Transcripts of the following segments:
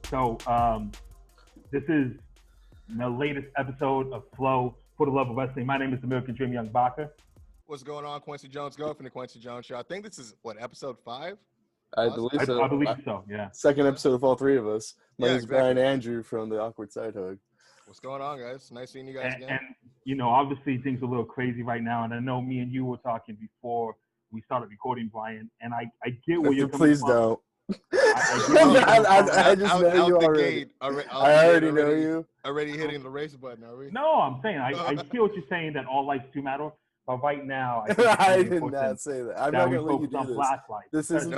So this is the latest episode of Flow for the Love of Wrestling. My name is American Dream Young Baka. What's going on, Kwency Jones? Go from the Kwency Jones Show. I think this is, episode 5? I believe so. I believe so, yeah. Second episode of all three of us. My name is exactly. Brian Andrew from the Awkward Side Hug. What's going on, guys? Nice seeing you guys again. And, obviously things are a little crazy right now, and I know me and you were talking before we started recording, Brian, and I get where you're coming Please from. don't. I just know you already. I already know you. Already hitting the race button, are we? No, I'm saying, I hear what you're saying, that all lives do matter. But right now, I did not say that. I'm not going to let you do this. This isn't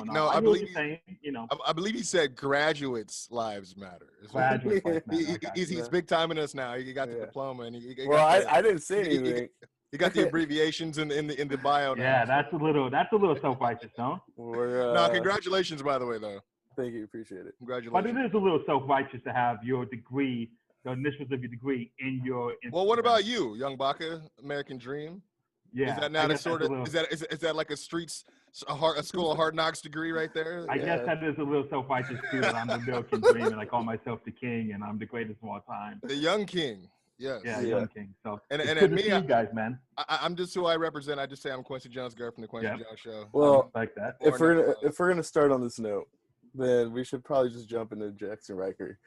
no. I believe I believe he said graduates' lives matter. Graduates' lives matter. He's big timing us now. He got the diploma, and I didn't say anything. You got the abbreviations in the bio now. Yeah, that's a little self-righteous, no? No, congratulations, by the way, though. Thank you, appreciate it. Congratulations. But it is a little self-righteous to have your degree, the initials of your degree in your Instagram. Well, what about you, Young Baka, American Dream? Yeah. Is that not a sort of is that like a school of hard knocks degree right there? I guess that is a little self-righteous too, that I'm the American Dream and I call myself the king and I'm the greatest of all time. The young king. Yes. Yeah, young king. So and good me, to see you guys, man. I'm just who I represent. I just say I'm Kwency Jones, girl from the Kwency Jones Show. Well, like that. If we're gonna start on this note, then we should probably just jump into Jaxson Ryker.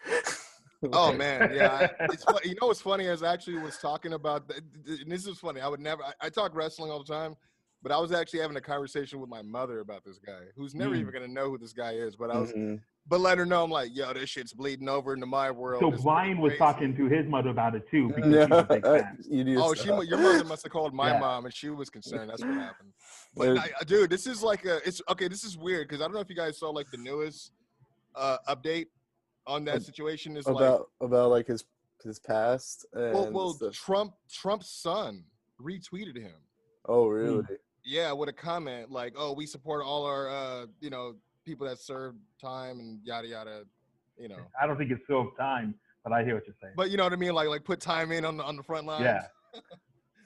Oh man, yeah. It's funny. You know what's funny is I actually was talking about, and this is funny. I talk wrestling all the time, but I was actually having a conversation with my mother about this guy, who's never even gonna know who this guy is. But I was, but let her know, I'm like, yo, this shit's bleeding over into my world. So Brian was talking to his mother about it too, because she's a big fan. Your mother must have called my mom, and she was concerned. That's what happened. But dude, this is like this is weird because I don't know if you guys saw like the newest update on that situation is about like his past. And Trump's son retweeted him. Oh, really? Yeah, with a comment like, "Oh, we support all our people that served time and yada yada." I don't think it's served time, but I hear what you're saying. But you know what I mean, like put time in on the front line. Yeah.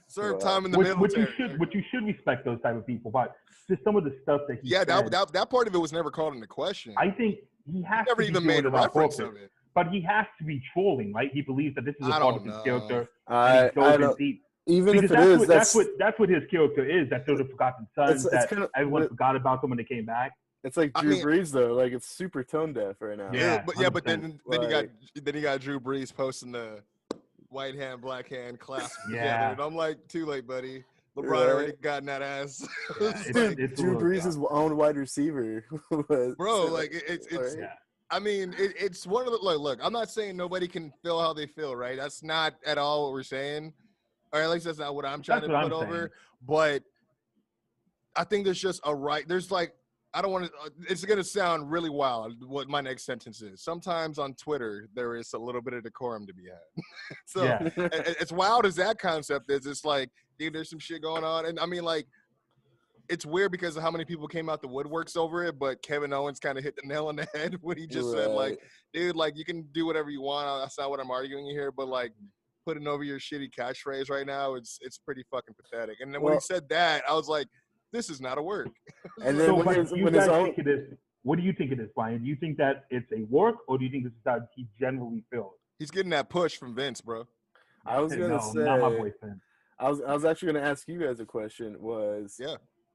Serve time in the military. Which you should respect those type of people, but just some of the stuff that he said, that part of it was never called into question. I think he has never to even be made a reference of it. But he has to be trolling, right? He believes that this is a part of his character. Even if it is, that's what his character is. That sort of forgotten son that everyone forgot about them when they came back. It's like Drew Brees though, like it's super tone deaf right now. Yeah, but then you got Drew Brees posting the white hand, black hand clasp together, and I'm like, too late, buddy. LeBron already got in that ass. Dude, Drew Brees' own wide receiver. Bro, like it's. I mean, it's one of the look. I'm not saying nobody can feel how they feel, right? That's not at all what we're saying, or at least that's not what I'm trying to put over. But I think there's just there's like. I don't want to – it's going to sound really wild what my next sentence is. Sometimes on Twitter, there is a little bit of decorum to be had. So as wild as that concept is, it's like, dude, there's some shit going on. And, I mean, like, it's weird because of how many people came out the woodworks over it, but Kevin Owens kind of hit the nail on the head when he just said, like, dude, like, you can do whatever you want. That's not what I'm arguing here. But, like, putting over your shitty catchphrase right now, it's pretty fucking pathetic. And then when he said that, I was like, this is not a work. And then what do you think it is, Brian? Do you think that it's a work, or do you think this is how he generally feels? He's getting that push from Vince, bro. I was gonna say, not my boy Vince. I was actually gonna ask you guys a question.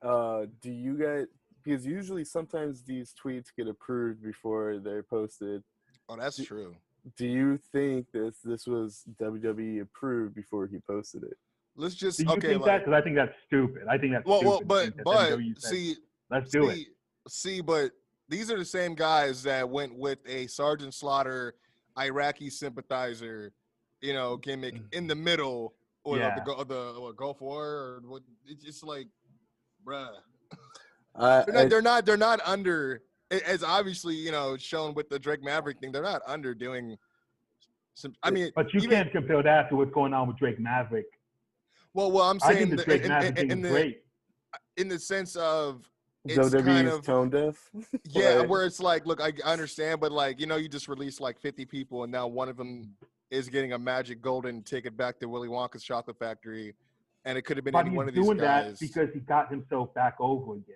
Do you guys, because usually sometimes these tweets get approved before they're posted. Oh, that's true. Do you think this was WWE approved before he posted it? Let's just think that? Because I think that's stupid. I think that's stupid. But see, let's do it. See, but these are the same guys that went with a Sergeant Slaughter, Iraqi sympathizer, gimmick in the middle, or the Gulf War, or what? It's just like, bruh. They're not under, as obviously shown with the Drake Maverick thing. They're not under doing some. I mean, but you can't compare that to what's going on with Drake Maverick. Well, I'm saying in the sense of it's WWE's kind of tone deaf. Yeah, where it's like, look, I understand, but like you just released like 50 people, and now one of them is getting a magic golden ticket back to Willy Wonka's chocolate factory, and it could have been any one of these guys. But he's doing that because he got himself back over again.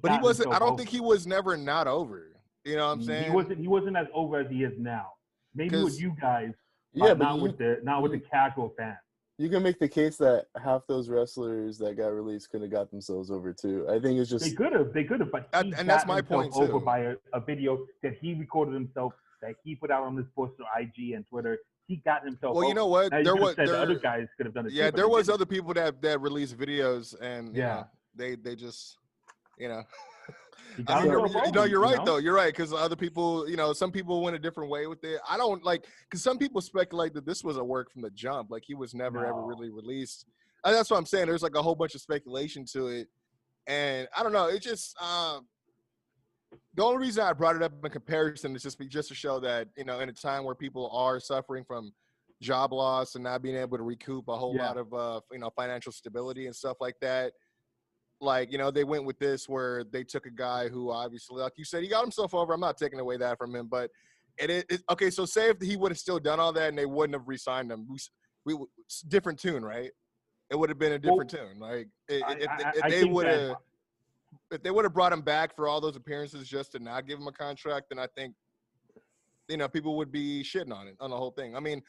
But he wasn't. I don't think he was never not over. You know what I'm saying? He wasn't as over as he is now. Maybe with you guys, but not with the casual fans. You can make the case that half those wrestlers that got released could have got themselves over too. I think it's just they could have, but and that's my point over too. by a video that he recorded himself, that he put out on his personal IG and Twitter. He got himself. Well, you know what? Now, the other guys could have done it. Yeah, too, there was other people that released videos, and you know, they just, you know. I mean, you're right though. You're right, because other people, you know, some people went a different way with it. I don't like, because some people speculate that this was a work from the jump, like he was never ever really released. And that's what I'm saying. There's like a whole bunch of speculation to it, and I don't know. It just the only reason I brought it up in comparison is just to show that, you know, in a time where people are suffering from job loss and not being able to recoup a whole lot of you know, financial stability and stuff like that. Like, you know, they went with this where they took a guy who obviously, like you said, he got himself over. I'm not taking away that from him, but okay. So say if he would have still done all that and they wouldn't have re-signed him, we different tune, right? It would have been a different tune. Like if they would have brought him back for all those appearances just to not give him a contract, then I think, you know, people would be shitting on it, on the whole thing. I mean,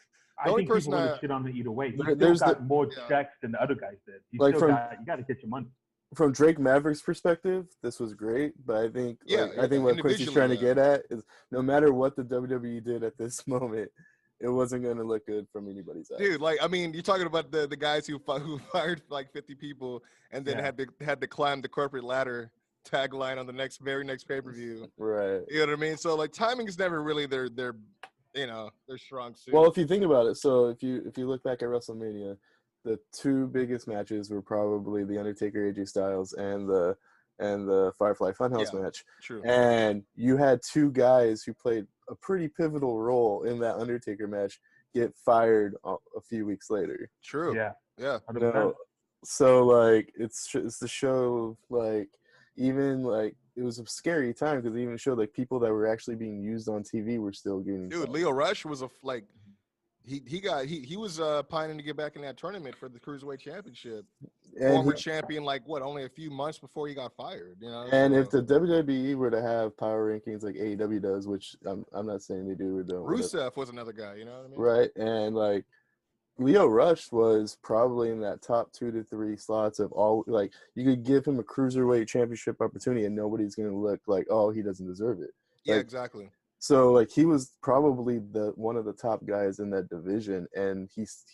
the only person people would shit on it either way. He still got more checks than the other guys did. You got to get your money. From Drake Maverick's perspective, this was great, but I think I think what Kwency's trying to get at is no matter what the WWE did at this moment, it wasn't going to look good from anybody's eyes. Dude, like, I mean, you're talking about the guys who fired like 50 people and then had to climb the corporate ladder tagline on the very next pay-per-view. Right. You know what I mean? So like timing is never really their you know, their strong suit. Well, if you think about it, so if you look back at WrestleMania, the two biggest matches were probably the Undertaker AJ Styles and the Firefly Funhouse match. True. And you had two guys who played a pretty pivotal role in that Undertaker match get fired a few weeks later. True. Yeah. Yeah. You know, so like it's the show, like even like it was a scary time because it even showed like people that were actually being used on TV were still getting. Dude, Leo Rush was he was pining to get back in that tournament for the Cruiserweight Championship. Former champion, like what, only a few months before he got fired, you know? And if the WWE were to have power rankings like AEW does, which I'm not saying they do or don't. Rusev was another guy, you know what I mean? Right, and like Leo Rush was probably in that top 2 to 3 slots of all. Like you could give him a Cruiserweight Championship opportunity, and nobody's gonna look like, oh, he doesn't deserve it. Yeah, exactly. So like he was probably one of the top guys in that division, and he's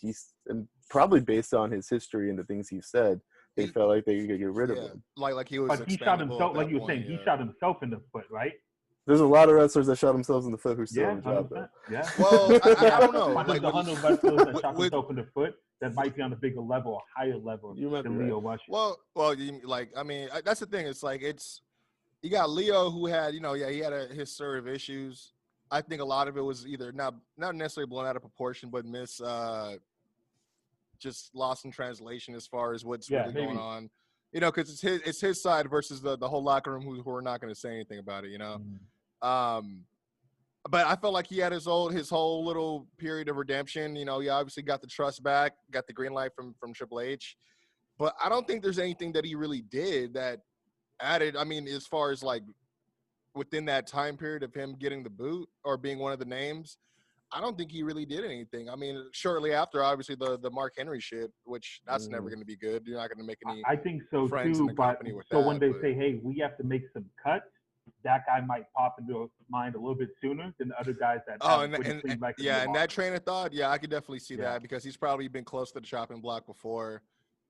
and probably based on his history and the things he said, they felt like they could get rid of him. Like he was. But he shot himself, like you were saying, he shot himself in the foot, right? There's a lot of wrestlers that shot themselves in the foot who still in the job, though. Yeah. Well, I don't know. Like 100 wrestlers that shot themselves in the foot that might be on a bigger level, a higher level than Leo Rush. Well, I mean, that's the thing. It's like you got Leo who had, he had his sort of issues. I think a lot of it was either not necessarily blown out of proportion, but just lost in translation as far as what's really going on. Because it's his side versus the whole locker room who are not going to say anything about it. But I felt like he had his whole little period of redemption. He obviously got the trust back, got the green light from Triple H. But I don't think there's anything that he really did that added. I mean, as far as like within that time period of him getting the boot or being one of the names, I don't think he really did anything. I mean, shortly after, obviously, the Mark Henry shit, which that's never going to be good. You're not going to make any I think so, friends too, in the company with that. So when they say, hey, we have to make some cuts, that guy might pop into mind a little bit sooner than the other guys that and that train of thought, I could definitely see that because he's probably been close to the chopping block before.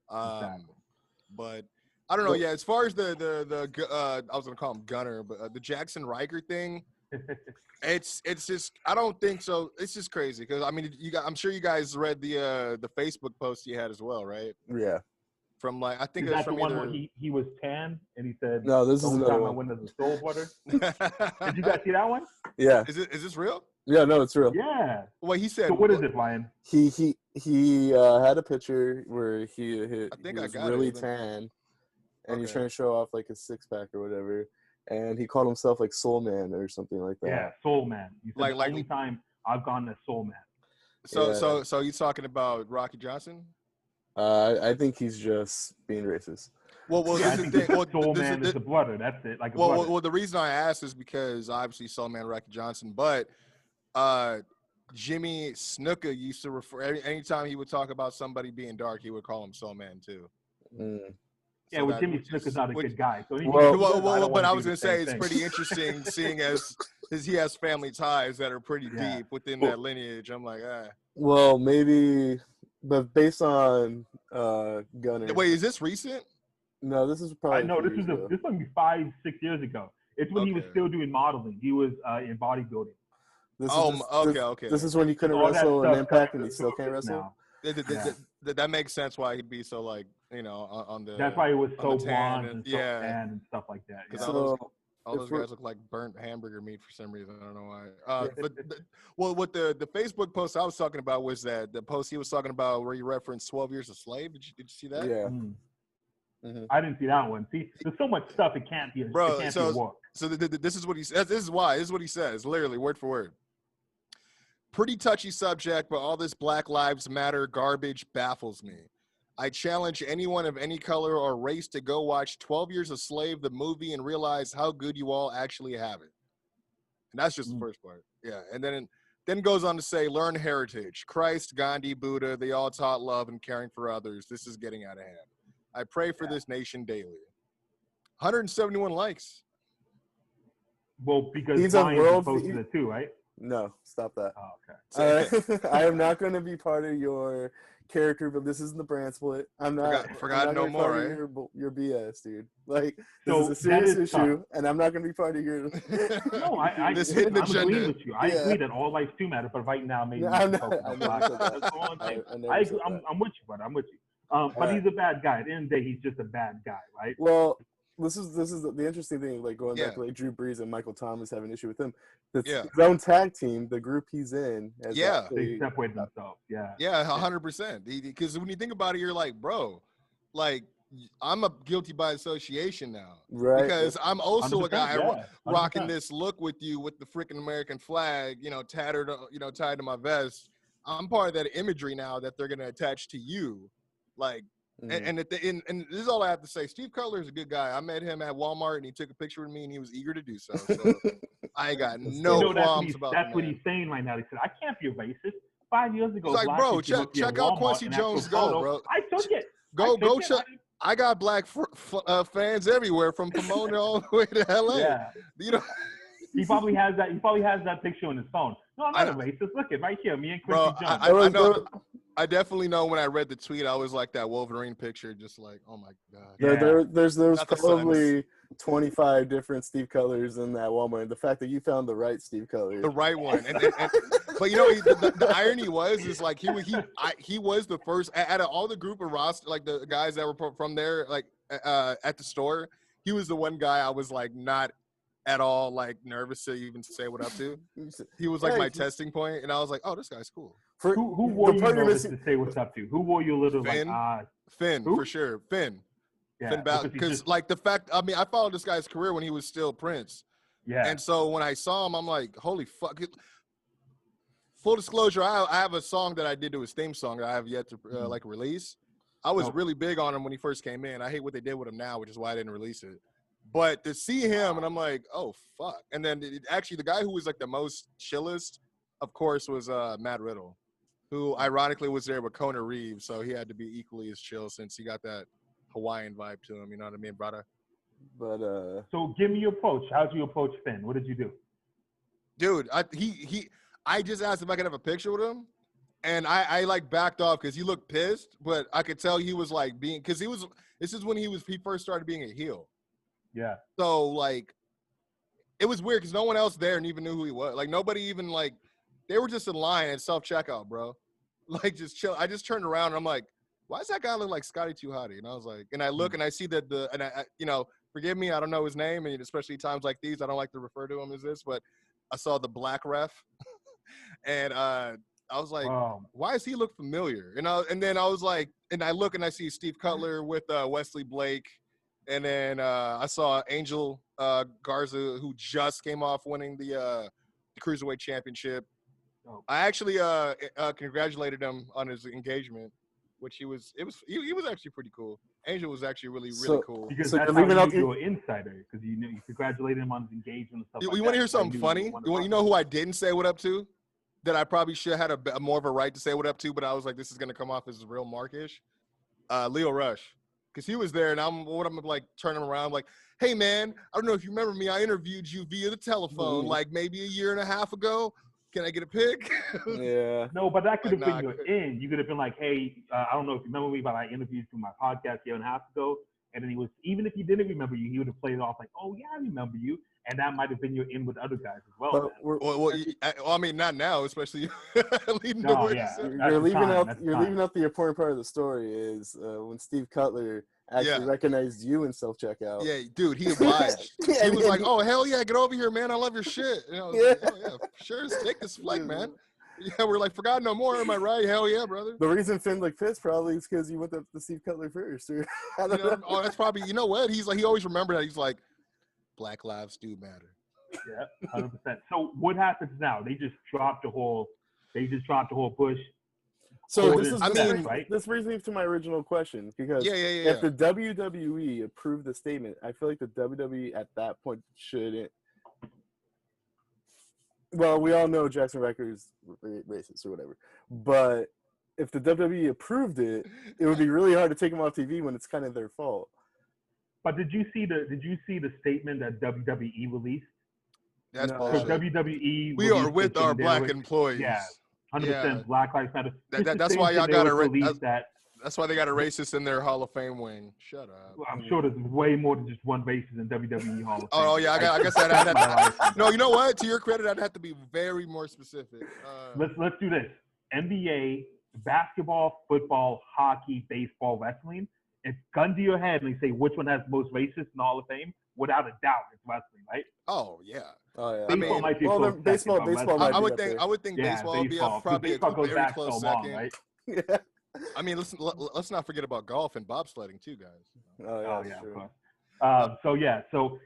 But I don't know. Yeah, as far as the I was gonna call him Gunner, but the Jaxson Ryker thing, it's just I don't think so. It's just crazy because I mean, I'm sure you guys read the Facebook post he had as well, right? Yeah. From like I think is it was that from the one where he was tan and he said, "No, this is another one." Windows of soul butter. Did you guys see that one? Yeah. Is this real? Yeah, no, it's real. Yeah. Well, he said. So what is it, Ryan? He had a picture where he was really tan, and he's trying to show off like his 6-pack or whatever, and he called himself like Soul Man or something like that. Yeah, Soul Man. He said, like only time I've gone to Soul Man. So he's talking about Rocky Johnson? I think he's just being racist. I think the Soul Man is the brother. That's it. Like well, the reason I asked is because obviously Soul Man, Ryker Johnson, but Jimmy Snuka used to refer anytime he would talk about somebody being dark, he would call him Soul Man too. Yeah, well, Jimmy Snuka's not a good guy. So but I was going to say it's pretty interesting seeing as he has family ties that are pretty deep within that lineage. I'm like, Well, maybe, but based on Gunner. Wait, is this recent? No, this is probably. No, this might be 5-6 years ago. It's when he was still doing modeling. He was in bodybuilding. This is when he couldn't wrestle in Impact, and he still can't wrestle. That makes sense why he'd be so like on the. That's why he was so blonde and so tan and stuff like that. Yeah. All those guys look like burnt hamburger meat for some reason. I don't know why. But what the Facebook post I was talking about was that the post he was talking about where he referenced 12 Years a Slave. Did you see that? Yeah. Mm-hmm. I didn't see that one. See, there's so much stuff it can't be. Bro, it can't be a walk. So this is what he says. This is what he says, literally word for word. Pretty touchy subject, but all this Black Lives Matter garbage baffles me. I challenge anyone of any color or race to go watch 12 Years a Slave, the movie, and realize how good you all actually have it. And that's just the first part. Yeah. And then goes on to say, learn heritage. Christ, Gandhi, Buddha, they all taught love and caring for others. This is getting out of hand. I pray for this nation daily. 171 likes. Well, because Brian posted it too, right? No, stop that. Oh, okay. I am not going to be part of your character, but this isn't the brand split. I'm not. Forgot no more, right? Your BS, dude. Like, this is a serious issue, and I'm not going to be part of your. No, I'm agreeing with you. I agree that all lives do matter, but right now, maybe I'm with you, brother. I'm with you. But he's a bad guy. At the end of the day, he's just a bad guy, right? Well, this is the interesting thing. Like going back to like Drew Brees and Michael Thomas have an issue with him. His own tag team, the group he's in, has they separate themselves. Yeah, 100%. Because when you think about it, you're like, bro, like I'm a guilty by association now, right? Because I'm also a guy rocking this look with you with the freaking American flag, tattered, tied to my vest. I'm part of that imagery now that they're gonna attach to you, like. And this is all I have to say. Steve Cutler is a good guy. I met him at Walmart, and he took a picture with me, and he was eager to do so. So I got no qualms about that. That's what he's saying right now. He said, I can't be a racist. 5 years ago, he's like, bro, check out Kwency Jones go, bro. I took it. Go check. I got black fans everywhere from Pomona all the way to LA. Yeah. He probably has that. He probably has that picture on his phone. No, I'm not a racist. Look it right here. Me and Kwency Jones. I know. I definitely know when I read the tweet, I was like that Wolverine picture, just like, oh my god. Yeah. There's probably 25 different Steve Cutlers in that Walmart. The fact that you found the right Steve Cutler, the right one, and but the irony is like he was the first out of all the group of roster, like the guys that were from there, like at the store. He was the one guy I was like not at all like nervous to even say what up to. He was like my testing point, and I was like, oh, this guy's cool. Who wore you nervous to say what's up to? Who wore you a little Finn, like Finn for sure. Finn. Yeah, because like the fact, I mean, I followed this guy's career when he was still Prince. Yeah. And so when I saw him, I'm like, holy fuck. Full disclosure, I have a song that I did to his theme song that I have yet to like release. I was really big on him when he first came in. I hate what they did with him now, which is why I didn't release it. But to see him, and I'm like, oh, fuck. And then actually the guy who was like the most chillest, of course, was Matt Riddle, who ironically was there with Kona Reeves. So he had to be equally as chill since he got that Hawaiian vibe to him. You know what I mean, brother? But So give me your approach. How'd you approach Finn? What did you do? Dude, I just asked if I could have a picture with him. And I like backed off because he looked pissed, but I could tell he was like because this is when he first started being a heel. Yeah. So like, it was weird because no one else there even knew who he was. Like nobody even like, they were just in line at self-checkout, bro. Like just chill. I just turned around and I'm like, why does that guy look like Scotty 2 Hotty? And I was like, and I look and I see that I forgive me, I don't know his name, and especially times like these, I don't like to refer to him as this, but I saw the black ref, and I was like, why does he look familiar? And then I was like, and I look and I see Steve Cutler with Wesley Blake. And then I saw Angel Garza, who just came off winning the Cruiserweight Championship. Oh. I actually congratulated him on his engagement, which he was actually pretty cool. Angel was actually really cool. Because so that's you're how leaving you're an insider. Because you congratulated him on his engagement and stuff like that. You want to hear something funny? You know who I didn't say what up to? That I probably should have had a more of a right to say what up to, but I was like, this is going to come off as real Markish. Leo Rush. Because he was there, and I'm like turning around, like, hey, man, I don't know if you remember me. I interviewed you via the telephone like maybe a year and a half ago. Can I get a pic? Yeah. No, but that could have been your in. You could have been like, hey, I don't know if you remember me, but I interviewed you for my podcast a year and a half ago. And then he was, even if he didn't remember you, he would have played it off like, oh, yeah, I remember you. And that might have been your in with other guys as well. Well, I mean, not now, especially leading no, to yeah. You're leaving out the important part of the story is when Steve Cutler actually recognized you in self-checkout. Yeah, dude, he obliged. He was like, oh, hell yeah, get over here, man. I love your shit. You know, like, oh, yeah, sure, take this flight, man. Yeah, we're like, forgot no more. Am I right? Hell yeah, brother. The reason Finn looked pissed probably is because you went up to Steve Cutler first. I don't know. Oh, that's probably, you know what? He's like, he always remembered that. He's like, Black lives do matter. Yeah, 100%. So what happens now? They just dropped the whole push. So this brings me to my original question, because if the WWE approved the statement, I feel like the WWE at that point shouldn't. Well, we all know Jaxson Ryker is racist or whatever, but if the WWE approved it, it would be really hard to take him off TV when it's kind of their fault. But did you see the statement that WWE released? That's bullshit. WWE. We are with our black employees. Yeah, 100% Black Lives Matter. That's why y'all got that's why they got a racist in their Hall of Fame wing. Shut up. Well, I'm sure there's way more than just one racist in WWE Hall of Fame. Oh yeah, I guess I'd have to. No, you know what? To your credit, I'd have to be very more specific. Let's do this. NBA, basketball, football, hockey, baseball, wrestling. If gun to your head and they say which one has the most racists in the Hall of Fame, without a doubt, it's wrestling, right? Oh yeah. Baseball might be baseball. I would think baseball would be probably a very close second. Right? Yeah. I mean, let's not forget about golf and bobsledding too, guys. Oh yeah, of course. So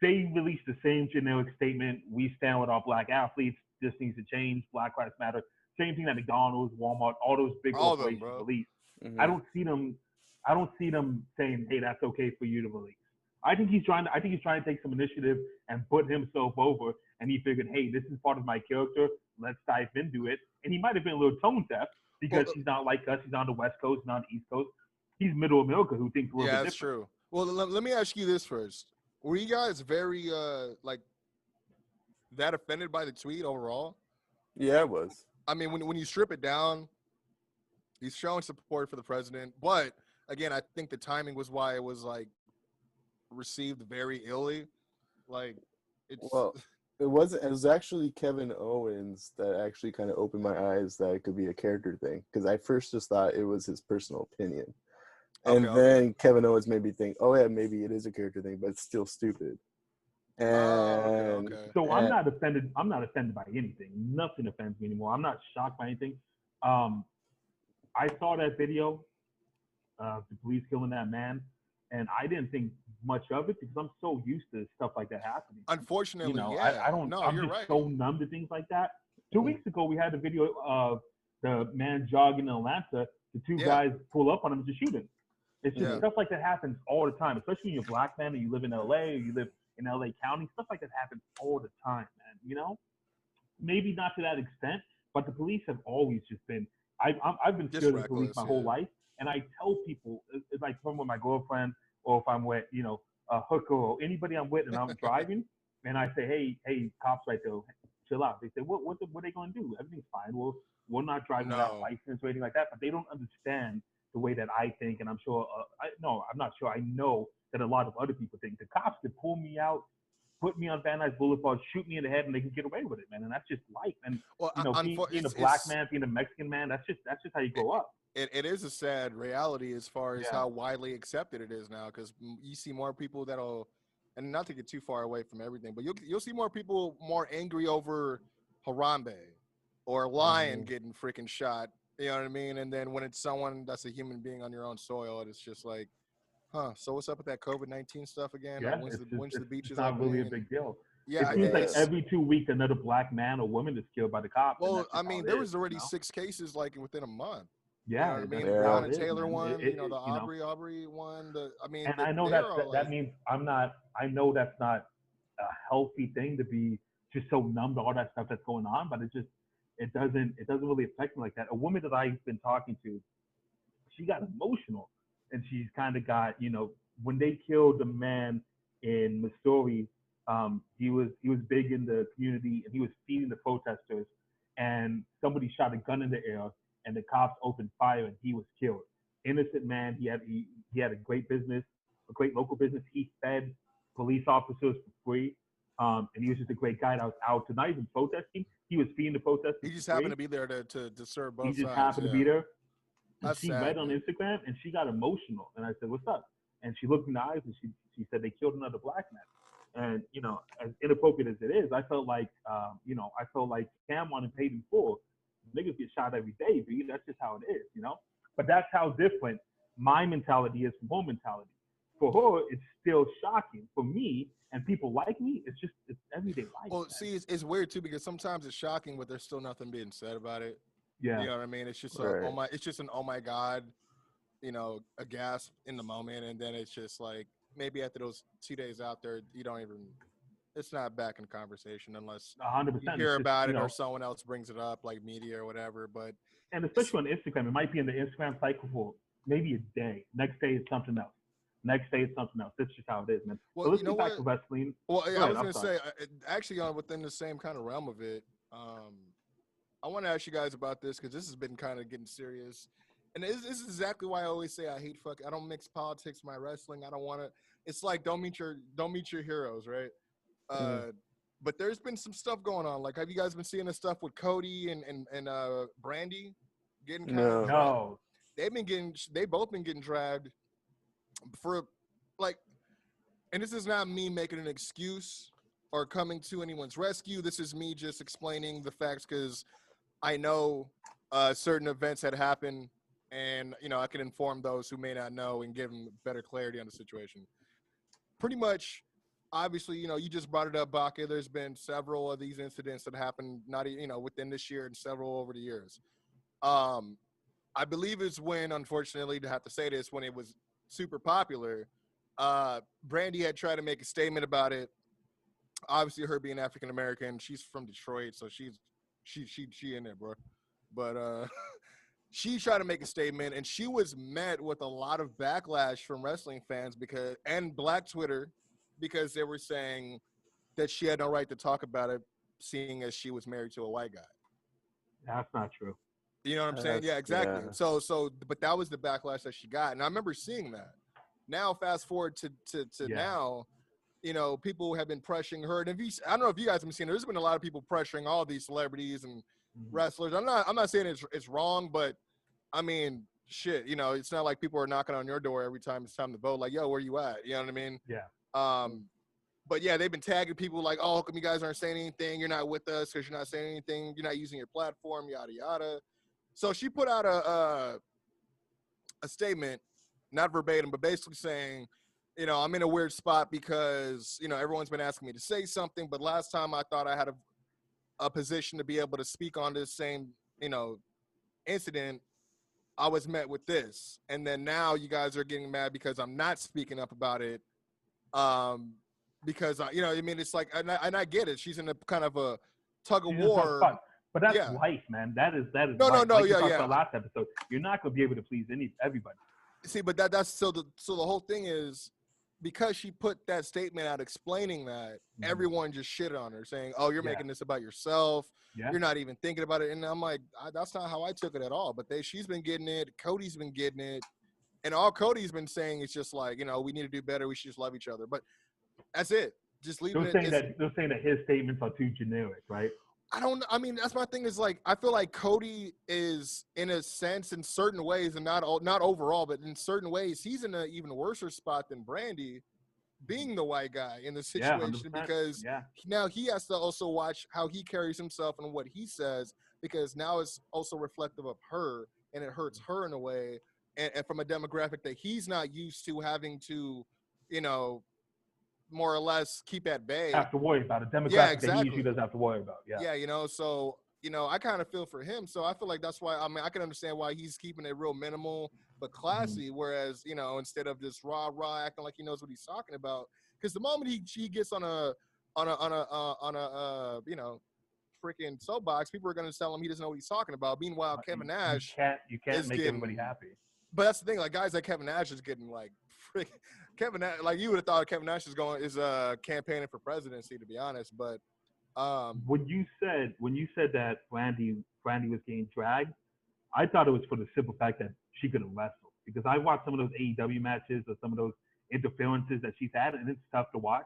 they released the same generic statement. We stand with our black athletes. This needs to change. Black Lives Matter. Same thing that McDonald's, Walmart, all those big corporations release. Mm-hmm. I don't see them saying, "Hey, that's okay for you to release." I think he's trying to take some initiative and put himself over. And he figured, "Hey, this is part of my character. Let's dive into it." And he might have been a little tone deaf because he's not like us. He's on the West Coast, not on the East Coast. He's Middle America, who thinks a little bit different. Yeah, that's true. Well, let me ask you this first: were you guys very that offended by the tweet overall? Yeah, it was. I mean, when you strip it down, he's showing support for the president, but again, I think the timing was why it was received very illy. It was actually Kevin Owens that actually kind of opened my eyes that it could be a character thing, because I first just thought it was his personal opinion, and then Kevin Owens made me think, oh yeah, maybe it is a character thing, but it's still stupid. And so I'm not offended. I'm not offended by anything. Nothing offends me anymore. I'm not shocked by anything. I saw that video, the police killing that man, and I didn't think much of it because I'm so used to stuff like that happening. Unfortunately, I don't. No, I'm just so numb to things like that. 2 weeks ago, we had a video of the man jogging in Atlanta. The two guys pull up on him to shoot him. It's just stuff like that happens all the time, especially when you're a black man and you live in LA or you live in LA County. Stuff like that happens all the time, man. Maybe not to that extent, but the police have always just been. I've been scared of the police my whole life, and I tell people, if I come with my girlfriend or if I'm with a hooker or anybody I'm with and I'm driving, and I say, hey, cops right there, chill out. They say, what are they going to do? Everything's fine. Well, we're not driving without license or anything like that, but they don't understand the way that I think, and I'm sure, I'm not sure, I know that a lot of other people think. The cops could pull me out, put me on Van Nuys Boulevard, shoot me in the head, and they can get away with it, man. And that's just life. And being a black man, being a Mexican man, that's just how you grow up. It is a sad reality as far as how widely accepted it is now, because you see more people that'll, and not to get too far away from everything, but you'll see more people more angry over Harambe or a lion getting freaking shot. You know what I mean? And then when it's someone that's a human being on your own soil, it's just like, so what's up with that COVID-19 stuff again? Yeah, when's the beaches it's not really a big deal. Yeah, it seems like every 2 weeks another black man or woman is killed by the cops. Well, I mean, there was already 6 cases within a month. Yeah, you know what I mean. Yeah. The Breonna Is, Taylor man. one, the Aubrey one. And I know that means I'm not. I know that's not a healthy thing to be just so numb to all that stuff that's going on, but it doesn't really affect me like that. A woman that I've been talking to, she got emotional, and she's kind of got, when they killed the man in Missouri, he was big in the community, and he was feeding the protesters, and somebody shot a gun in the air, and the cops opened fire, and he was killed. Innocent man. He had a great business, a great local business. He fed police officers for free, and he was just a great guy that was out to not even protesting. He was feeding the protesters. He just happened to be there to serve both sides. He just happened to be there. And That's she sad, read on Instagram, and she got emotional. And I said, "What's up?" And she looked in the eyes, and she said they killed another black man. And as inappropriate as it is, I felt like Cam wanted paid in full. Niggas get shot every day, dude. That's just how it is, But that's how different my mentality is from her mentality. For her, it's still shocking. For me and people like me, it's everyday life. Well, see, it's weird too, because sometimes it's shocking, but there's still nothing being said about it. Yeah. You know what I mean? It's just it's just an oh my God, a gasp in the moment, and then it's just like maybe after those 2 days out there, you don't even. It's not back in conversation unless 100%. you hear about it or someone else brings it up, like media or whatever. But and especially on Instagram, it might be in the Instagram cycle for maybe a day. Next day it's something else. Next day it's something else. That's just how it is, man. Well, so let's get back to wrestling. Well, I was going to say, actually, within the same kind of realm of it, I want to ask you guys about this because this has been kind of getting serious. And this is exactly why I always say I hate I don't mix politics with my wrestling. I don't want to. It's like don't meet your heroes, right? But there's been some stuff going on. Like, have you guys been seeing this stuff with Cody and Brandy getting kind of? No. They both been getting dragged for like, and this is not me making an excuse or coming to anyone's rescue. This is me just explaining the facts because I know certain events had happened, and I can inform those who may not know and give them better clarity on the situation. Pretty much, obviously, you just brought it up, Baca. There's been several of these incidents that happened, not within this year and several over the years. I believe it's when, unfortunately, to have to say this, when it was super popular, Brandy had tried to make a statement about it. Obviously, her being African American, she's from Detroit, so she in there, bro. But she tried to make a statement, and she was met with a lot of backlash from wrestling fans and Black Twitter because they were saying that she had no right to talk about it, seeing as she was married to a white guy. That's not true. You know what I'm saying? Yeah, exactly. Yeah. So, but that was the backlash that she got, and I remember seeing that. Now, fast forward to now, people have been pressuring her, and I don't know if you guys have been seeing. There's been a lot of people pressuring all these celebrities and wrestlers. I'm not saying it's wrong, but I mean, shit. It's not like people are knocking on your door every time it's time to vote. Like, yo, where you at? You know what I mean? Yeah. But yeah, they've been tagging people like, oh, how come you guys aren't saying anything? You're not with us because you're not saying anything. You're not using your platform, yada yada. So she put out a statement, not verbatim, but basically saying, I'm in a weird spot because, everyone's been asking me to say something, but last time I thought I had a position to be able to speak on this same, incident. I was met with this. And then now you guys are getting mad because I'm not speaking up about it. Because, it's like, and I get it. She's in a kind of a tug of war. But that's life, man. That is no, life. No, like yeah. About last episode, you're not going to be able to please everybody. See, but that's so the whole thing is because she put that statement out explaining that, everyone just shitted on her, saying, "Oh, you're making this about yourself. Yeah. You're not even thinking about it." And I'm like, that's not how I took it at all. But she's been getting it. Cody's been getting it, and all Cody's been saying is just like, we need to do better. We should just love each other. But that's it. Just leave it. They're saying that his statements are too generic, right? I mean, that's my thing is like, I feel like Cody is in a sense in certain ways and not overall, but in certain ways, he's in an even worse spot than Brandy being the white guy in the situation because now he has to also watch how he carries himself and what he says, because now it's also reflective of her and it hurts her in a way. And from a demographic that he's not used to having to, more or less keep at bay. Have to worry about a demographic that he usually doesn't have to worry about. Yeah. Yeah, so I kind of feel for him. So I feel like that's why, I mean, I can understand why he's keeping it real minimal but classy. Whereas, instead of just rah acting like he knows what he's talking about, because the moment he gets on a freaking soapbox, people are going to tell him he doesn't know what he's talking about. Meanwhile, Kevin Nash, you can't make everybody happy. But that's the thing, like guys like Kevin Nash is getting like Kevin Nash, like you would have thought Kevin Nash is campaigning for presidency, to be honest. But when you said that Brandy was getting dragged, I thought it was for the simple fact that she couldn't wrestle. Because I watched some of those AEW matches or some of those interferences that she's had, and it's tough to watch.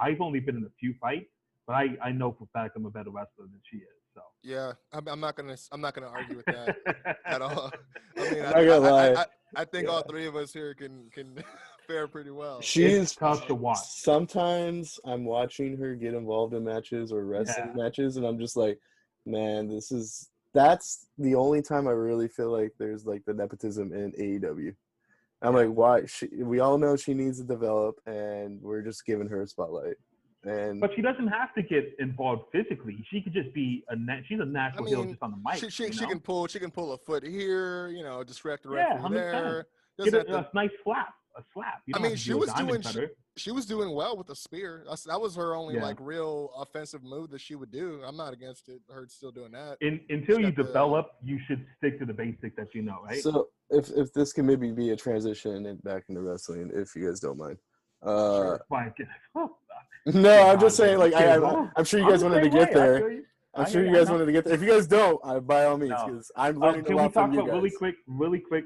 I've only been in a few fights, but I know for a fact I'm a better wrestler than she is. So yeah, I'm not gonna argue with that at all. I mean, I think all three of us here can fare pretty well. It's tough to watch. Sometimes I'm watching her get involved in matches or wrestling matches, and I'm just like, man, that's the only time I really feel like there's like the nepotism in AEW. I'm like, why? We all know she needs to develop, and we're just giving her a spotlight. But she doesn't have to get involved physically. She could just be she's a natural heel just on the mic. She can pull a foot here, distract the referee there. Get a nice slap. A slap. I mean, she was doing well with the spear. That was her only like real offensive move that she would do. I'm not against it. Her still doing that. Until you develop, you should stick to the basics that you know, right? So if this can maybe be a transition back into wrestling, if you guys don't mind. Sure. No, I'm just saying, like, I'm sure you guys wanted to get there. I'm sure you guys wanted to get there. If you guys don't, by all means, because I'm learning a lot from you guys. Really quick,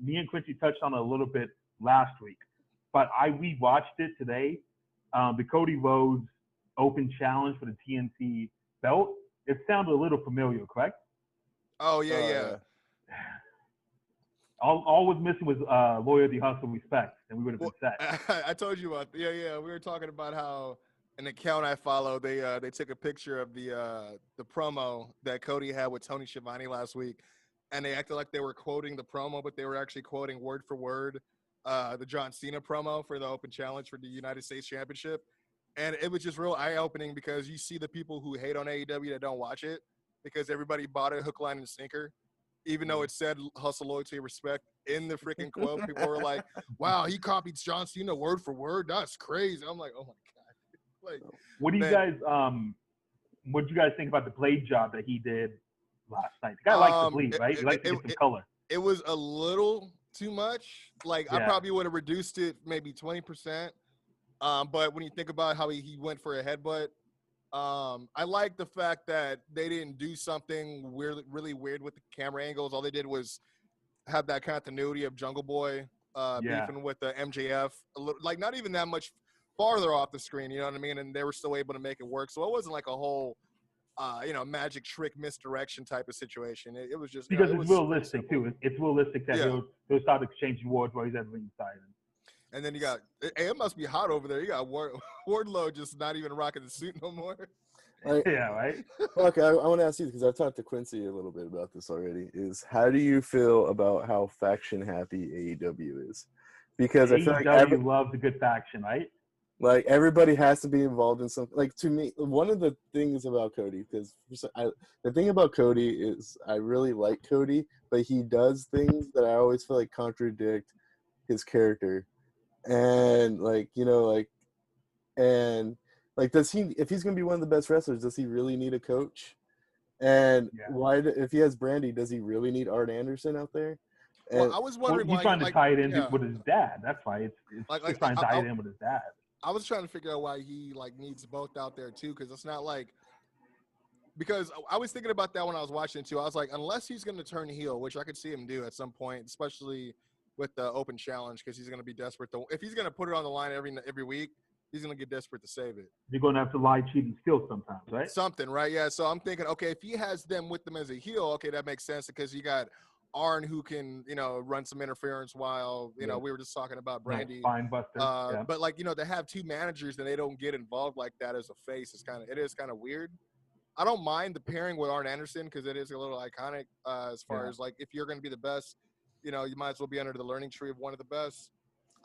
me and Quincy touched on it a little bit last week, but we watched it today. The Cody Rhodes Open Challenge for the TNT belt. It sounded a little familiar, correct? Oh, yeah. All was missing was loyalty, hustle, respect, and we would have been set. I told you about we were talking about how an account I follow, they took a picture of the promo that Cody had with Tony Schiavone last week, and they acted like they were quoting the promo, but they were actually quoting word for word the John Cena promo for the Open Challenge for the United States Championship. And it was just real eye-opening because you see the people who hate on AEW that don't watch it because everybody bought it hook, line, and sinker. Even though it said hustle, loyalty, respect in the freaking quote, people were like, wow, he copied John Cena word for word. That's crazy. I'm like, oh, my God. Like, what do you guys think about the blade job that he did last night? The guy likes to bleed, right? He likes to get some color. It was a little too much. Like, I probably would have reduced it maybe 20%. But when you think about how he went for a headbutt, I like the fact that they didn't do something really weird with the camera angles. All they did was have that continuity of Jungle Boy beefing with the MJF, like not even that much farther off the screen, you know what I mean? And they were still able to make it work. So it wasn't like a whole, magic trick misdirection type of situation. It was just because it's realistic too. It's realistic that he'll start exchanging words while he's at ringside. And then you got, it must be hot over there. You got Wardlow just not even rocking the suit no more. Yeah, right? Okay, I want to ask you, because I've talked to Kwency a little bit about this already, is how do you feel about how faction-happy AEW is? Because I feel like AEW loves a good faction, right? Like, everybody has to be involved in something. Like, to me, one of the things about Cody, because the thing about Cody is I really like Cody, but he does things that I always feel like contradict his character. And does he, if he's going to be one of the best wrestlers, does he really need a coach? And if he has Brandy, does he really need Art Anderson out there? And, I was wondering he's trying to tie it in with his dad. That's why it's trying to tie it in with his dad. I was trying to figure out why he needs both out there too, because it's not like, because I was thinking about that when I was watching it too. I was like, unless he's going to turn heel, which I could see him do at some point, especially with the Open Challenge, because he's going to be desperate. If he's going to put it on the line every week, he's going to get desperate to save it. You're going to have to lie, cheat, and steal sometimes, right? Something, right? Yeah. So I'm thinking, okay, if he has them with them as a heel, okay, that makes sense because you got Arn who can, run some interference while, we were just talking about Brandy. Fine buster. But to have two managers and they don't get involved like that as a face it is kind of weird. I don't mind the pairing with Arn Anderson because it is a little iconic as far as if you're going to be the best, you might as well be under the learning tree of one of the best.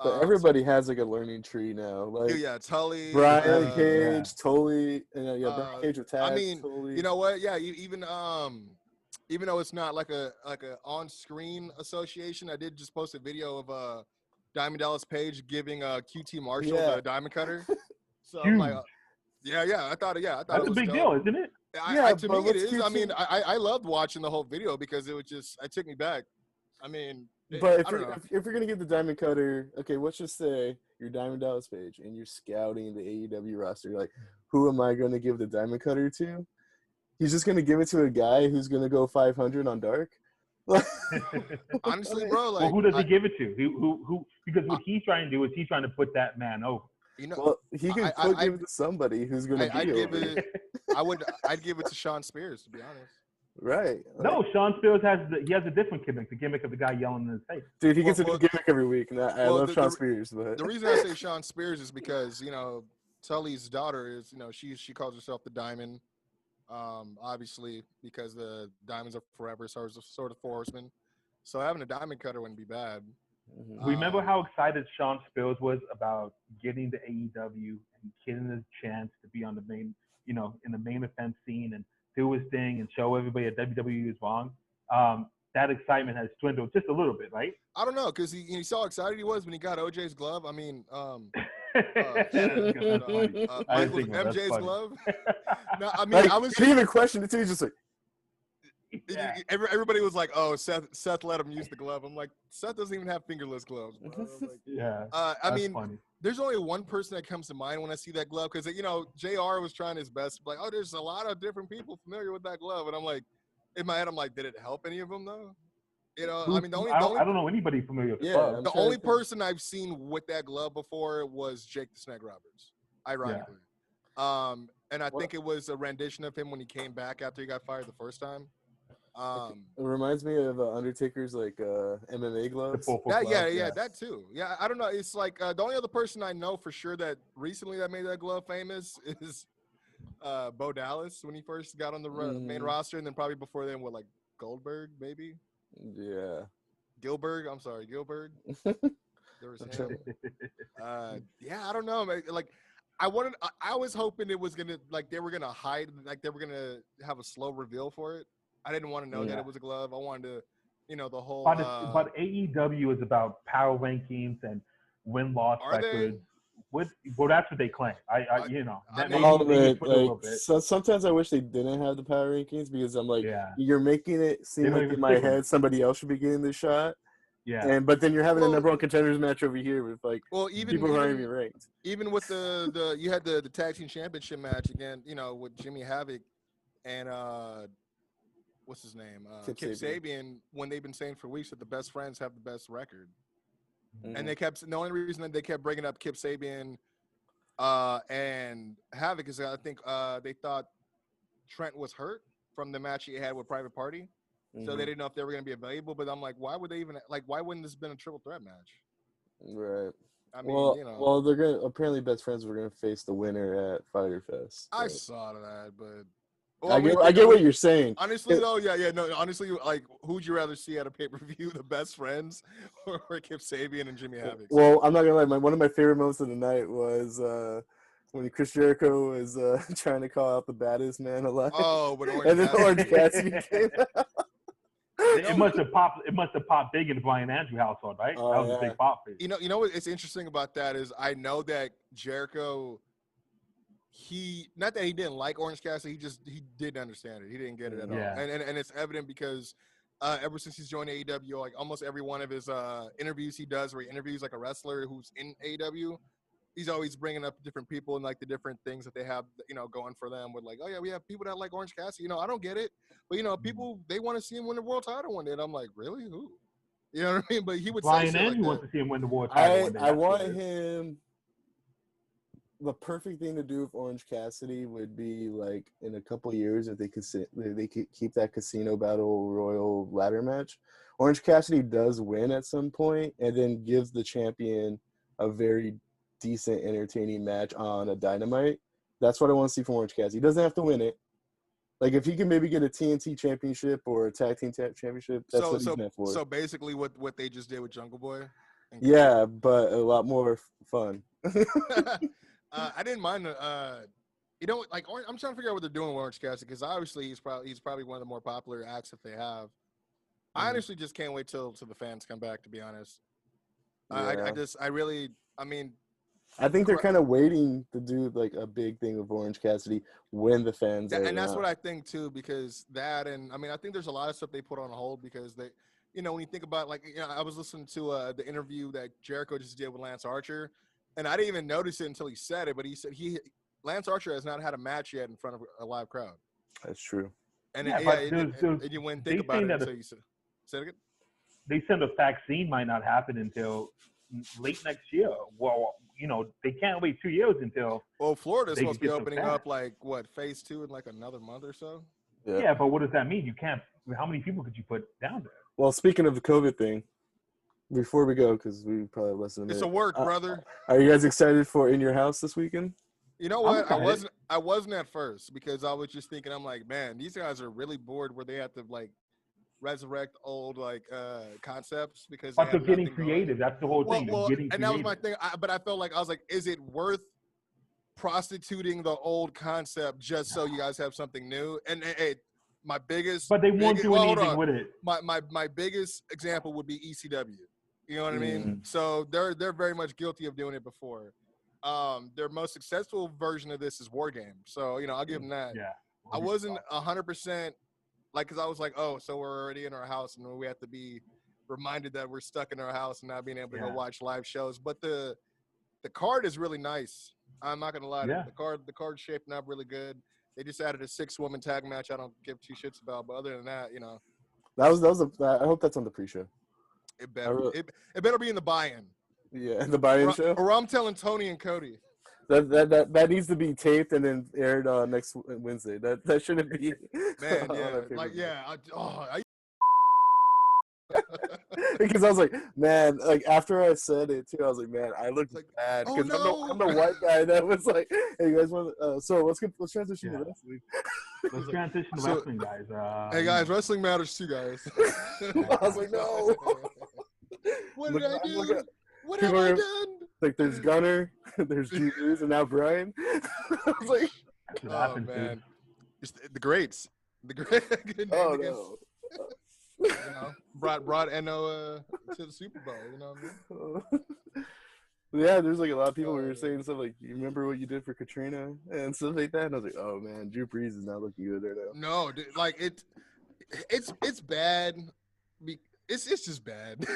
But everybody has like a learning tree now. Like yeah, Tully, Brian Cage, Tully, and Brian Cage with Taz. I mean, Tully. you know what? Yeah, even though it's not like a on-screen association, I did just post a video of Diamond Dallas Page giving QT Marshall the diamond cutter. So I'm like, I thought that's it was a big dope. deal, isn't it? To me it is. QT? I mean, I loved watching the whole video because it took me back. I mean, but if you're gonna get the diamond cutter, okay, let's just say you're Diamond Dallas Page and you're scouting the AEW roster. You're like, who am I gonna give the diamond cutter to? He's just gonna give it to a guy who's gonna go 500 on Dark. Honestly, bro, like, well, who does he give it to? Who? Because what he's trying to do is he's trying to put that man over. Well, he can give it to somebody who's going to be over. I'd give it to Sean Spears, to be honest. Right. No, Sean Spears has a different gimmick, the gimmick of the guy yelling in his face. Dude, he gets a new gimmick every week, and I love Sean Spears. But the reason I say Sean Spears is because Tully's daughter is she calls herself the Diamond, obviously because the Diamonds are forever, sort of horseman. So having a diamond cutter wouldn't be bad. Remember how excited Sean Spears was about getting to AEW and getting his chance to be on the main, in the main event scene and do his thing and show everybody that WWE is wrong. That excitement has dwindled just a little bit, right? I don't know, because he saw how excited he was when he got OJ's glove. I mean, MJ's glove. No, I mean, I was. He didn't even question it too. He's just like. Yeah. Everybody was like, "Oh, Seth let him use the glove." I'm like, Seth doesn't even have fingerless gloves, bro. Like, I mean, funny. There's only one person that comes to mind when I see that glove because JR was trying his best, like, "Oh, there's a lot of different people familiar with that glove," and I'm like, in my head, I'm like, did it help any of them though? I mean, I don't know anybody familiar with the glove. The only person I've seen with that glove before was Jake the Snake Roberts, ironically. Yeah. And I think it was a rendition of him when he came back after he got fired the first time. It reminds me of Undertaker's like MMA gloves. That too. Yeah, I don't know. It's like the only other person I know for sure that recently that made that glove famous is Bo Dallas when he first got on the main roster, and then probably before then with like Goldberg maybe. Yeah. Gilbert. There was him. I don't know. Like I was hoping it was gonna they were gonna hide, they were gonna have a slow reveal for it. I didn't want to know that it was a glove. I wanted to, the whole. But AEW is about power rankings and win-loss records. Well, that's what they claim. So sometimes I wish they didn't have the power rankings because I'm like, you're making it seem like in my head somebody else should be getting the shot. Yeah. But then you're having a number one contenders match over here with people who aren't even ranked. Even with the you had the tag team championship match again, with Jimmy Havoc and what's his name? Kip Sabian, when they've been saying for weeks that the best friends have the best record. And the only reason that they kept bringing up Kip Sabian and Havoc is I think they thought Trent was hurt from the match he had with Private Party. So they didn't know if they were going to be available. But I'm like, why would they even why wouldn't this have been a triple threat match? Right. I mean, well, they're going to apparently best friends were going to face the winner at Fyter Fest. I saw that, but. Well, I get what you're saying. Honestly, though, honestly, who'd you rather see at a pay-per-view, the best friends or Kip Sabian and Jimmy Havoc? Well, I'm not going to lie. One of my favorite moments of the night was when Chris Jericho was trying to call out the baddest man alive. Oh, but Orange Cassidy came out. It must have popped big in the Brian Andrew household, right? That was a big pop for you. You know what's interesting about that is I know that Jericho – not that he didn't like Orange Cassidy, he didn't understand it. He didn't get it at all. And it's evident because ever since he's joined AEW, like almost every one of his interviews he does where he interviews like a wrestler who's in AEW, he's always bringing up different people and like the different things that they have, going for them with like, oh yeah, we have people that like Orange Cassidy. I don't get it. But people, they want to see him win the world title one day. And I'm like, really? Who? You know what I mean? But he would say Brian Andrew wants to see him win the world title one day. I want him. The perfect thing to do with Orange Cassidy would be like in a couple years if they could keep that Casino Battle Royal ladder match. Orange Cassidy does win at some point and then gives the champion a very decent, entertaining match on a Dynamite. That's what I want to see from Orange Cassidy. He doesn't have to win it. Like if he can maybe get a TNT championship or a tag team championship, that's what he's meant for. So basically what they just did with Jungle Boy? Yeah, but a lot more fun. I didn't mind like I'm trying to figure out what they're doing with Orange Cassidy because obviously he's probably one of the more popular acts that they have. I honestly just can't wait till the fans come back. To be honest, Yeah. I think they're kind of waiting to do like a big thing with Orange Cassidy when the fans are. And that's what I think too, because that and I think there's a lot of stuff they put on hold because they, when you think about I was listening to the interview that Jericho just did with Lance Archer, and I didn't even notice it until he said it, but he said Lance Archer has not had a match yet in front of a live crowd. That's true. And you wouldn't think about it until you said it again. They said the vaccine might not happen until late next year. Well, they can't wait 2 years until. Well, Florida's supposed to be opening up phase 2 in another month or so. Yeah, but what does that mean? You can't. How many people could you put down there? Well, speaking of the COVID thing, before we go, because we probably have less than a minute. It's a work, brother. Are you guys excited for In Your House this weekend? You know what? I wasn't at first because I was just thinking, I'm like, man, these guys are really bored where they have to resurrect old concepts because they're getting creative. That's the whole thing. Well, and that was my thing. But I felt like I was like, is it worth prostituting the old concept just so you guys have something new? And my biggest, but they won't do anything with it. My biggest example would be ECW. You know what I mean? So they're very much guilty of doing it before. Their most successful version of this is War Games. So I'll give them that. Yeah. I wasn't 100%. Because I was like, oh, so we're already in our house and we have to be reminded that we're stuck in our house and not being able to go watch live shows. But the card is really nice. I'm not gonna lie. Yeah. The card's shaping up really good. They just added a 6-woman tag match. I don't give 2 shits about. But other than that, I hope that's on the pre-show. It better be in the buy-in. Yeah, the buy-in show. Or I'm telling Tony and Cody. That needs to be taped and then aired next Wednesday. That shouldn't be. Man, because I was like, man, after I said it too, I was like, man, I looked bad because I'm the white guy that was like, hey, you guys want? So let's transition to wrestling. Let's transition to wrestling, guys. Hey guys, wrestling matters too, guys. I was like, no. What did I do? What have I done? There's Gunner, there's Juice, and now Brian. I was like, oh man, it's the greats, the great. Oh no. Brought Eno to the Super Bowl. You know what I mean? Yeah, there's a lot of people who were saying stuff like, "You remember what you did for Katrina and stuff like that?" And I was like, "Oh man, Drew Brees is not looking good right now." No, dude, it's bad. It's just bad.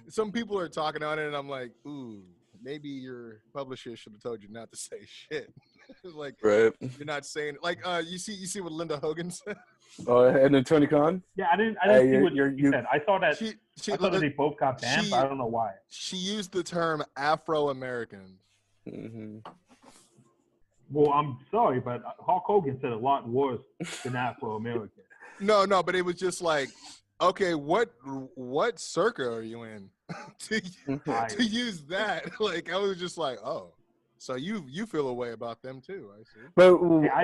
Some people are talking on it, and I'm like, ooh, maybe your publisher should have told you not to say shit. Right. You're not saying it. You see what Linda Hogan said. Oh, and then Tony Khan. Yeah, I didn't see what you said. I thought that that they both got banned, but I don't know why. She used the term Afro-American. Mm-hmm. Well, I'm sorry, but Hulk Hogan said a lot worse than Afro-American. No, but it was just like, okay, what circle are you in to use that? I was just like, oh, so you feel a way about them too? I see. But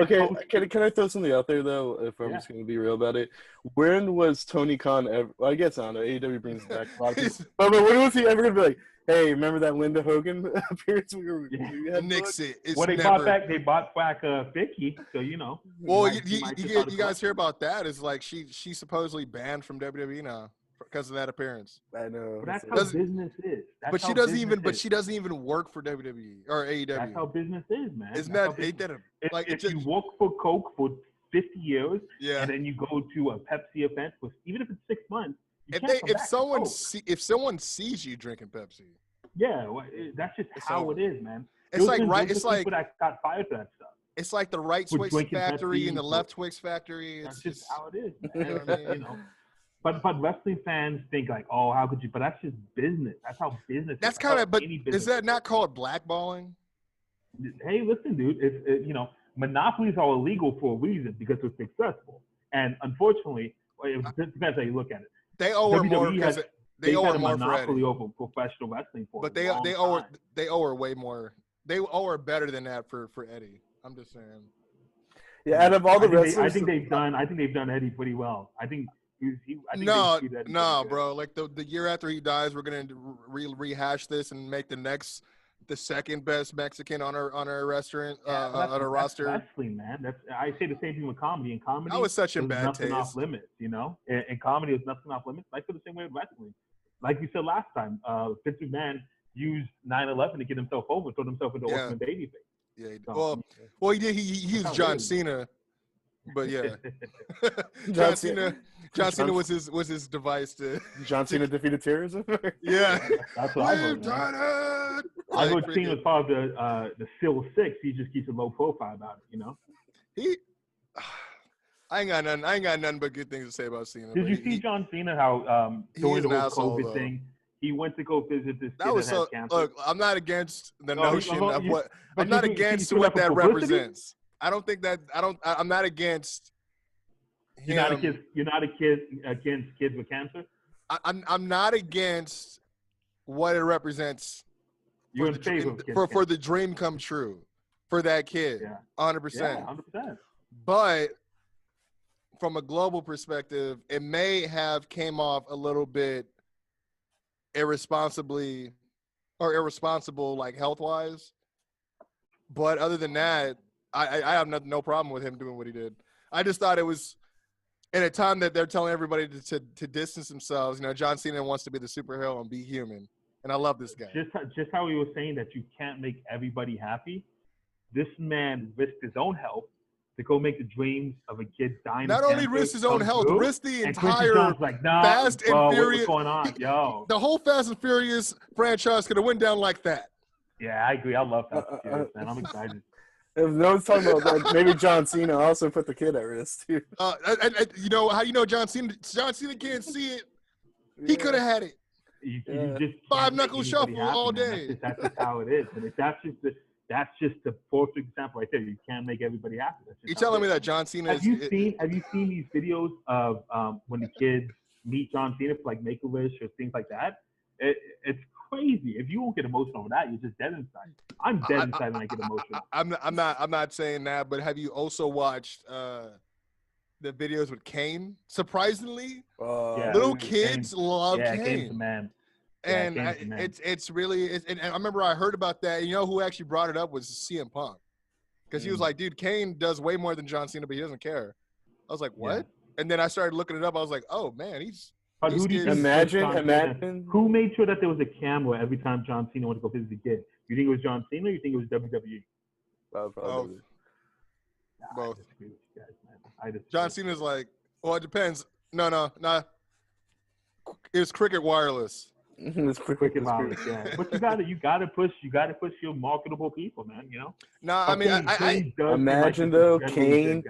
okay, can I throw something out there though? If I'm just going to be real about it, when was Tony Khan ever? Well, I guess I don't know. AEW brings back a lot of people. But when was he ever going to be like, hey, remember that Linda Hogan appearance we had? Nixie. They bought back Vicky, so Well, you guys hear about that? It's like she supposedly banned from WWE now because of that appearance. I know. But that's how business is. She doesn't even work for WWE or AEW. That's how business is, man. Isn't that if you work for Coke for 50 years, and then you go to a Pepsi event even if it's 6 months. If someone sees you drinking Pepsi, that's just how it is, man. It's like that got fired for that stuff. It's like the right Twix factory and the left Twix factory. That's just how it is, man. But wrestling fans think oh, how could you? But that's just business. That's how business. That's kind of. But is that not called blackballing? Hey, listen, dude. Monopolies are illegal for a reason because they're successful, and unfortunately, it depends how you look at it. They owe her more because they owe her more for Eddie. Over professional wrestling for. But they owe her way more. They owe her better than that for Eddie. I'm just saying. Yeah, out of all the wrestlers, I think they've done Eddie pretty well. I think I think no, bro. Like the year after he dies, we're gonna rehash this and make the second best Mexican on our restaurant on our roster. That's wrestling, man. I say the same thing with comedy. In comedy, that was such in bad nothing taste. Off limits, you know. In comedy, there's nothing off limits. I feel the same way with wrestling. Like we said last time, Vince McMahon used 9/11 to get himself over, throw himself into ultimate babyface. Yeah. Well, he did. He used John Cena, but yeah, John Cena was his device to. John Cena defeated terrorism. Yeah, that's what I heard. I heard Cena was part of the SEAL Six. He just keeps a low profile about it, you know. I ain't got nothing but good things to say about Cena. Did you see John Cena how during the whole COVID thing, he went to go visit this kid that had cancer? Look, I'm not against the notion of what I'm not against what that represents. I don't think that I'm not against him. You're not against kids with cancer? I'm not against what it represents. You're in favor for the dream come true for that kid. Yeah. 100%. Yeah, 100%. But from a global perspective, it may have came off a little bit irresponsible, like health-wise. But other than that, I have no problem with him doing what he did. I just thought it was in a time that they're telling everybody to distance themselves. You know, John Cena wants to be the superhero and be human. And I love this guy. Just how he was saying that you can't make everybody happy. This man risked his own health to go make the dreams of a kid dying. Not only risked his own health, risked the entire Fast and Furious. What's going on? Yo, the whole Fast and Furious franchise could have went down like that. Yeah, I agree. I love Fast and Furious, man. I'm excited. If no one's talking about that, maybe John Cena also put the kid at risk too. You know how you know John Cena can't see it. He could have had it. You just five knuckle shuffle all day. That's just how it is. And that's just the perfect example right there. You can't make everybody happy. You're telling me that John Cena have you seen these videos of when the kids meet John Cena for like Make-A-Wish or things like that? It's crazy. If you won't get emotional with that, you're just dead inside. I'm dead inside when I get emotional. I'm not saying that, but have you also watched the videos with Kane? Surprisingly, little kids love Kane. Kane's the man. And it's really and I remember I heard about that. You know who actually brought it up was CM Punk, because he was like, "Dude, Kane does way more than John Cena, but he doesn't care." I was like, "What?" Yeah. And then I started looking it up. I was like, "Oh man, But who do you imagine? Who made sure that there was a camera every time John Cena went to go visit the kid? You think it was John Cena, or you think it was WWE? Both. John Cena's like, well, it depends. No. It's Cricket Wireless. It's Cricket Wireless, yeah. But you gotta push your marketable people, man. You know. No, I mean, I imagine though Kane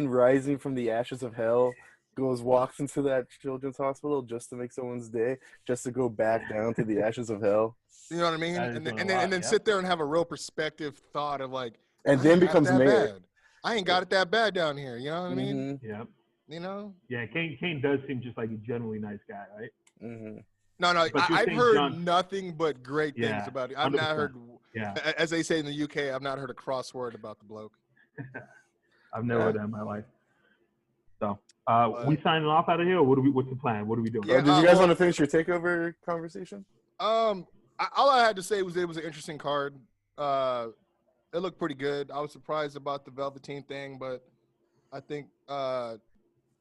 rising from the ashes of hell, walks into that children's hospital just to make someone's day, just to go back down to the ashes of hell. You know what I mean? And then sit there and have a real perspective thought of like, and then becomes mayor. I ain't got it that bad down here. You know what I mean? Yeah. You know? Yeah, Kane does seem just like a generally nice guy, right? Mm-hmm. No, I've heard nothing but great things about it. I've 100%. Not heard, as they say in the UK, I've not heard a crossword about the bloke. I've never heard that in my life. So, we signing off out of here, or what's the plan? What are we doing? Yeah, did you guys want to finish your takeover conversation? All I had to say was it was an interesting card. It looked pretty good. I was surprised about the Velveteen thing, but I think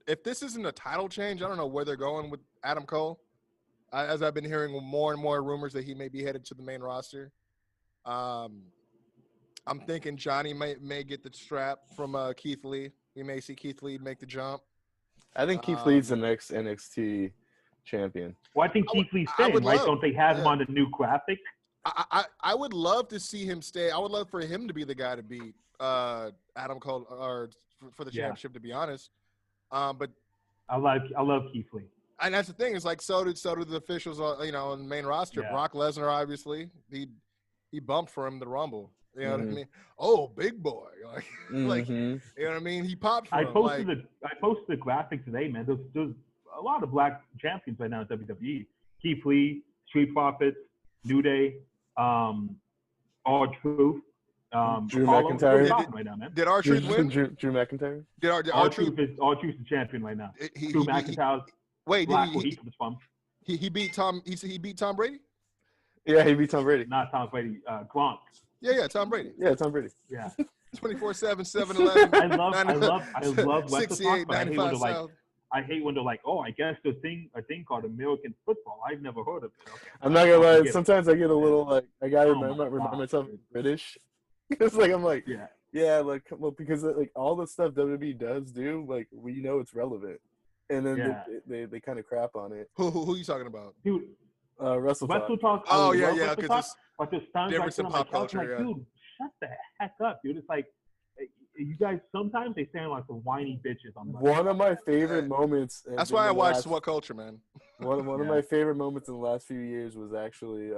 if this isn't a title change, I don't know where they're going with Adam Cole. As I've been hearing more and more rumors that he may be headed to the main roster. I'm thinking Johnny may get the strap from Keith Lee. We may see Keith Lee make the jump. I think Keith Lee's the next NXT champion. Well, I think Keith Lee's staying, right? Don't they have him on the new graphic? I would love to see him stay. I would love for him to be the guy to beat Adam Cole or for the championship, to be honest. But I love Keith Lee. And that's the thing. It's like so did the officials, on the main roster. Yeah. Brock Lesnar, obviously, he bumped for him the Rumble. You know what I mean? Oh, big boy, like you know what I mean? He popped for him. I posted the graphic today, man. There's a lot of black champions right now in WWE. Keith Lee, Street Profits, New Day, R-Truth. Drew Apollo, McIntyre. Did, right now, man. did R-Truth win? Drew McIntyre. Did R-Truth is the champion right now. Drew McIntyre's he beat Tom. He beat Tom Brady. Yeah, he beat Tom Brady. Not Tom Brady. Gronk. Yeah, Tom Brady. Yeah, Tom Brady. Yeah. 24/7, 7-Eleven. I love Wrestle 68, Talk, but I 95 hate when they're like, oh, I guess there's a thing called American football. I've never heard of it. Okay. I'm not gonna lie. Sometimes I get a little like I gotta remind myself I'm British. It's like I'm like like well because like all the stuff WWE does do like we know it's relevant, and then they kind of crap on it. Who you talking about, dude? Wrestle Talk. Oh yeah, because but there's times difference in pop culture. Like, dude, shut the heck up, dude. It's like you guys sometimes they sound like some whiny bitches. One of my favorite moments. That's why I watched What Culture, man. One of my favorite moments in the last few years was actually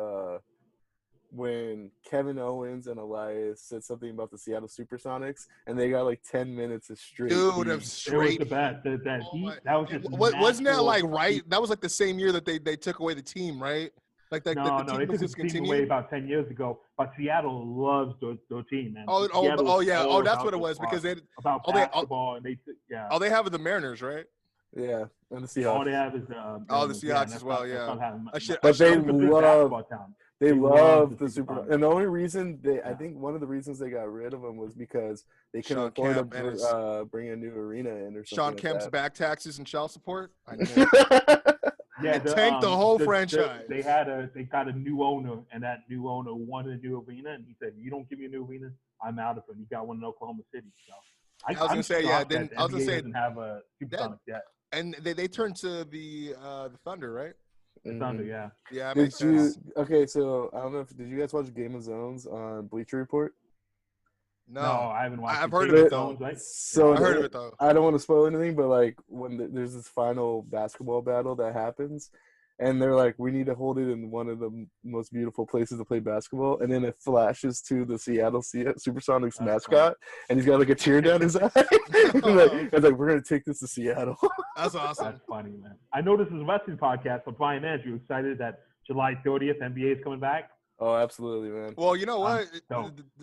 when Kevin Owens and Elias said something about the Seattle Supersonics, and they got like 10 minutes of straight. Dude, of straight. It was the best. That was just. Wasn't that like right? That was like the same year that they took away the team, right? Like the team they took the team away about 10 years ago. But Seattle loves their team, man. Oh yeah. That's what it was because they about basketball and they have the Mariners, right? Yeah, and the Seahawks. All they have is the Seahawks as well. Yeah, but they love the Super. And the only reason I think one of the reasons they got rid of them was because they couldn't afford to bring a new arena in or something. Sean Kemp's back taxes and child support. I know. Tanked the whole franchise. They got a new owner, and that new owner wanted a new arena, and he said, "You don't give me a new arena, I'm out of it." And he got one in Oklahoma City. So I was gonna say doesn't have a Supersonics yet. And they turned to the Thunder, right? The Thunder, yeah. Yeah, it makes sense. Okay, so I don't know did you guys watch Game of Zones on Bleacher Report? No, I haven't watched it. I've heard of it though. Right? So I heard of it though. I don't want to spoil anything, but like when there's this final basketball battle that happens, and they're like, we need to hold it in one of the most beautiful places to play basketball, and then it flashes to the Seattle Supersonics mascot, and he's got like a tear down his eye. It's like, we're gonna take this to Seattle. That's awesome. That's funny, man. I know this is a wrestling podcast, but Brian, Andrew, excited that July 30th NBA is coming back? Oh, absolutely, man. Well, you know what?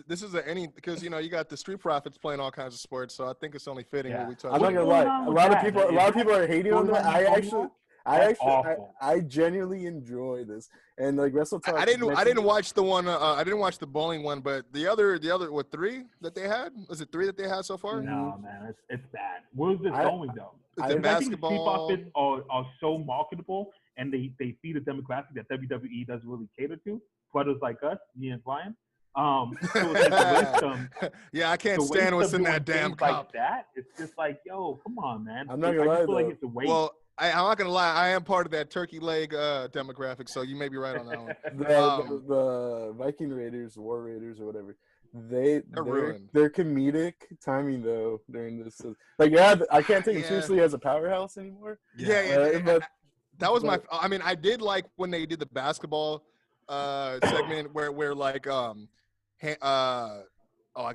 This is because you got the Street Profits playing all kinds of sports, so I think it's only fitting that we talk. I'm not gonna lie. A lot of people are hating on that. I genuinely enjoy this, and like Wrestle Talk. I didn't watch the one. I didn't watch the bowling one, but the other, what 3 that they had? Was it 3 that they had so far? No, man, it's bad. Where's this going though? The basketball. I think the are so marketable, and they feed a demographic that WWE doesn't really cater to. Brothers like us, me and Brian. So it's like yeah, I can't stand what's in that damn cup. Like that, it's just like, yo, come on, man. I'm not gonna lie though. Like it's a waste. Well, I'm not gonna lie. I am part of that turkey leg demographic, so you may be right on that one. The Viking Raiders, War Raiders, or whatever. They're ruined. Their comedic timing though during this, like I can't take it seriously as a powerhouse anymore. But that was my. I mean, I did like when they did the basketball segment where like I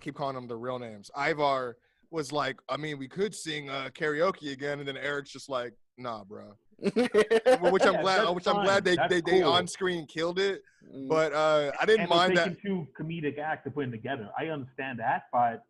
keep calling them the real names. Ivar was like, I mean, we could sing karaoke again, and then Eric's just like, nah, bro. Which I'm glad they cool. On screen killed it. But I didn't mind that. Two comedic acts to put together. I understand that, but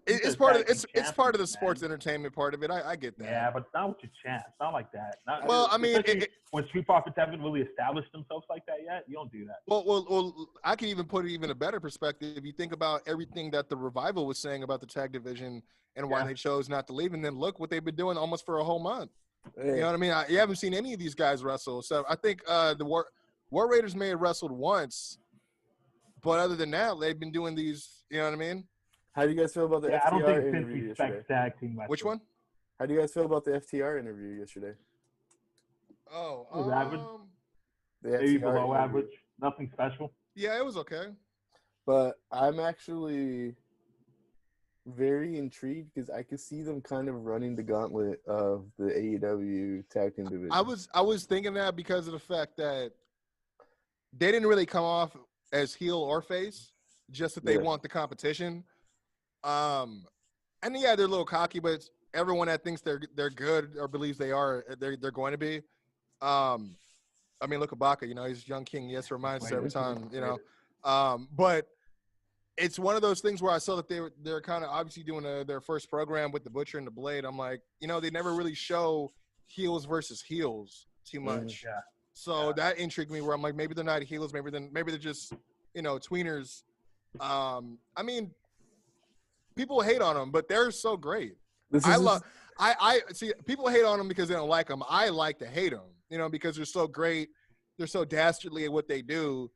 it's part of the sports entertainment part of it. I get that. Yeah, but it's not with your chance. It's not like that. I mean, when Street Profits haven't really established themselves like that yet, you don't do that. Well, I can even put it even a better perspective. If you think about everything that the Revival was saying about the tag division and why they chose not to leave, and then look what they've been doing almost for a whole month. You know what I mean? You haven't seen any of these guys wrestle. So I think the War Raiders may have wrestled once, but other than that, they've been doing these. You know what I mean? How do you guys feel about the FTR I don't think interview yesterday? Tag team Which one? How do you guys feel about the FTR interview yesterday? Average. Maybe below average. Nothing special. Yeah, it was okay. But I'm actually very intrigued because I could see them kind of running the gauntlet of the AEW tag team division. I was thinking that because of the fact that they didn't really come off as heel or face, just that they want the competition. And yeah, they're a little cocky, but everyone that thinks they're good or believes they're going to be. I mean, look at Baca, he's young king. Yes, reminds us every time, But it's one of those things where I saw that they're kind of obviously doing their first program with the Butcher and the Blade. I'm like, they never really show heels versus heels too much. Yeah. So that intrigued me. Where I'm like, maybe they're not heels, maybe they're just tweeners. I mean, people hate on them, but they're so great. I see people hate on them because they don't like them. I like to hate them, because they're so great. They're so dastardly at what they do.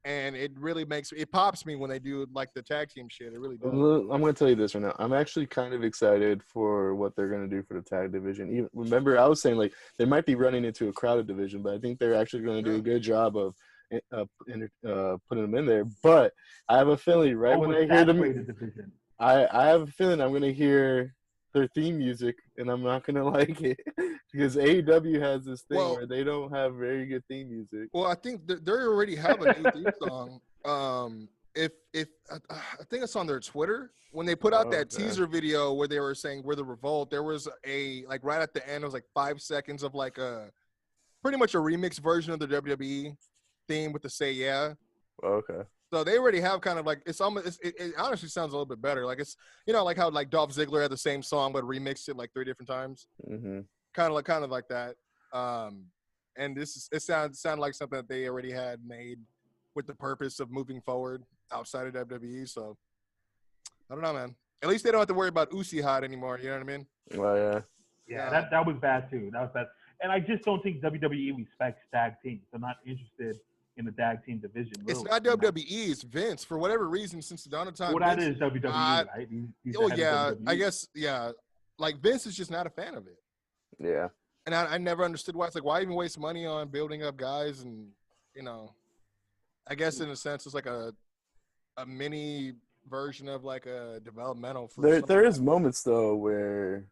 And it really pops me when they do like the tag team shit. It really does. I'm going to tell you this right now. I'm actually kind of excited for what they're going to do for the tag division. Remember, I was saying like they might be running into a crowded division, but I think they're actually going to do a good job of putting them in there. But I have a feeling when I hear them, I have a feeling I'm going to hear their theme music and I'm not going to like it because AEW has this thing where they don't have very good theme music. Well, I think they already have a new theme song. If I think it's on their Twitter when they put out that teaser video where they were saying we're the Revolt, there was right at the end, it was like 5 seconds of like pretty much a remix version of the WWE theme with the Say Yeah. Okay. So they already have kind of like it honestly sounds a little bit better. Like it's like how like Dolph Ziggler had the same song but remixed it like 3 different times. Mm-hmm. Kind of like that. And it sounded like something that they already had made with the purpose of moving forward outside of WWE. So I don't know, man. At least they don't have to worry about Uzi Hot anymore. You know what I mean? Well, yeah. Yeah, that was bad too. That was bad. And I just don't think WWE respects tag teams. I'm not interested in the tag team division. Really. It's not WWE. It's Vince. For whatever reason, since the dawn of time. Well, that is WWE, right? He's yeah. WWE. I guess, yeah. Like, Vince is just not a fan of it. Yeah. And I never understood why. It's like, why even waste money on building up guys? And, I guess in a sense, it's like a mini version of like a developmental. There is moments, though, where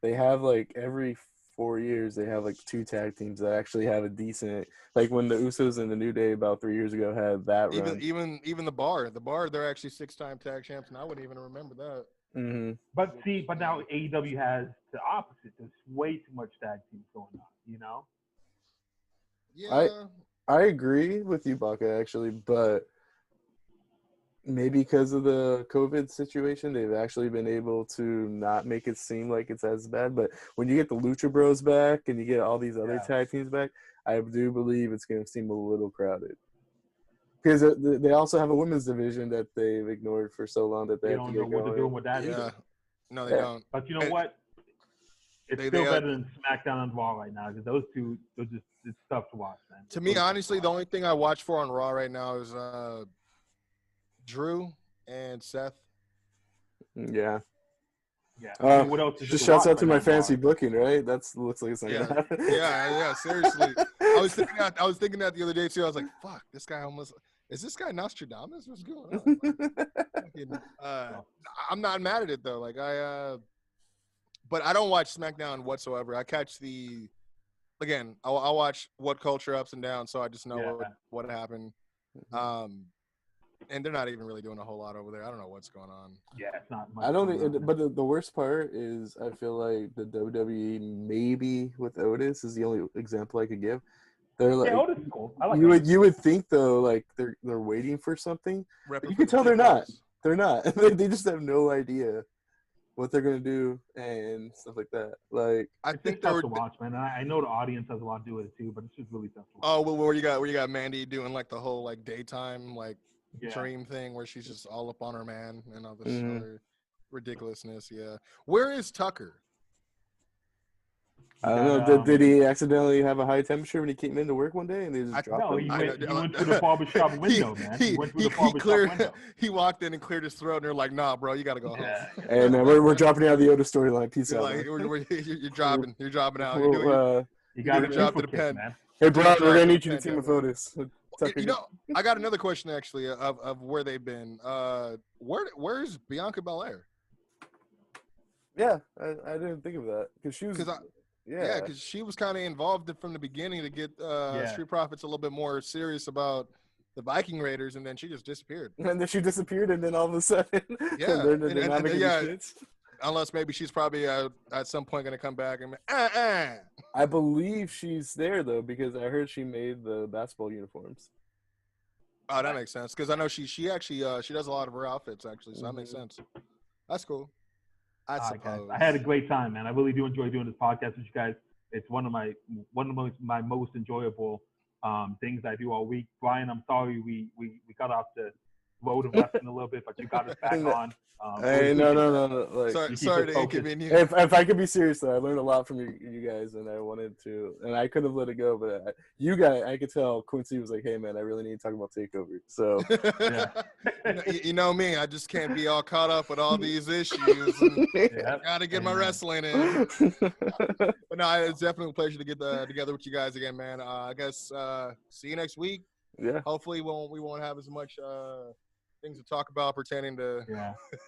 they have like every 4 years, they have like 2 tag teams that actually have a decent, like when the Usos and the New Day about 3 years ago had that run. Even the Bar, they're actually 6-time tag champs, and I wouldn't even remember that. Mm-hmm. But now AEW has the opposite. There's way too much tag teams going on, Yeah. I agree with you, Baka, actually, but maybe because of the COVID situation, they've actually been able to not make it seem like it's as bad. But when you get the Lucha Bros back and you get all these other tag teams back, I do believe it's going to seem a little crowded. Because they also have a women's division that they've ignored for so long that they have to get going. They don't know what they're doing with that either. No, they don't. But you know what? It's still better than SmackDown and Raw right now because those two, it's tough to watch, man. To me, honestly, the only thing I watch for on Raw right now is Drew and Seth. Yeah. Yeah. What else? Just shouts out to my fancy booking, right? Looks like it's not gonna happen. Yeah. Seriously, I was thinking that the other day too. I was like, "Fuck, this guy almost is this guy Nostradamus? What's going on?" I'm not mad at it though. Like but I don't watch SmackDown whatsoever. I catch I'll watch What Culture ups and downs, so I just know what happened. And they're not even really doing a whole lot over there. I don't know what's going on. Yeah, it's not much. I don't think, but the worst part is I feel like the WWE, maybe with Otis, is the only example I could give. They're like, Otis is cool. I like you would think though, like they're waiting for something. But you can tell they're not. They're not. They just have no idea what they're gonna do and stuff like that. Like I think tough to watch, man. I know the audience has a lot to do with it too, but it's just really tough to watch. Oh, well, where you got Mandy doing like the whole like daytime dream thing where she's just all up on her man and all this other ridiculousness. Yeah. Where is Tucker? I don't know. Did he accidentally have a high temperature when he came into work one day and they just dropped him? He went through the barbershop window, man. He went through the barbershop window. He walked in and cleared his throat, and they're like, "Nah, bro, you got to go home." Hey, man, we're dropping out of the Otis storyline. Peace out. Like, you're dropping out. You got to job to the pen, man. Hey, Brian, we're gonna need you to team with Otis. I got another question actually of where they've been. Where's Bianca Belair? Yeah, I didn't think of that because she was. Because she was kind of involved from the beginning to get Street Profits a little bit more serious about the Viking Raiders, and then she just disappeared. And then she disappeared, and then all of a sudden, they're not making shits. Unless maybe she's probably at some point going to come back and I believe she's there though because I heard she made the basketball uniforms. Oh, that makes sense because I know she actually she does a lot of her outfits actually, so that makes sense. That's cool. I suppose. Guys, I had a great time, man. I really do enjoy doing this podcast with you guys. It's one of my most enjoyable things I do all week. Brian, I'm sorry we got off the road of wrestling a little bit, but you got us back on. Hey, no. Like, sorry to inconvenience. If I could be serious though, I learned a lot from you guys, and I wanted to, and I could have let it go, but I could tell Kwency was like, "Hey, man, I really need to talk about Takeover." So, you know me, I just can't be all caught up with all these issues. I gotta get my wrestling in. But no, it's definitely a pleasure to get together with you guys again, man. I guess see you next week. Yeah. Hopefully, we won't have as much things to talk about pertaining to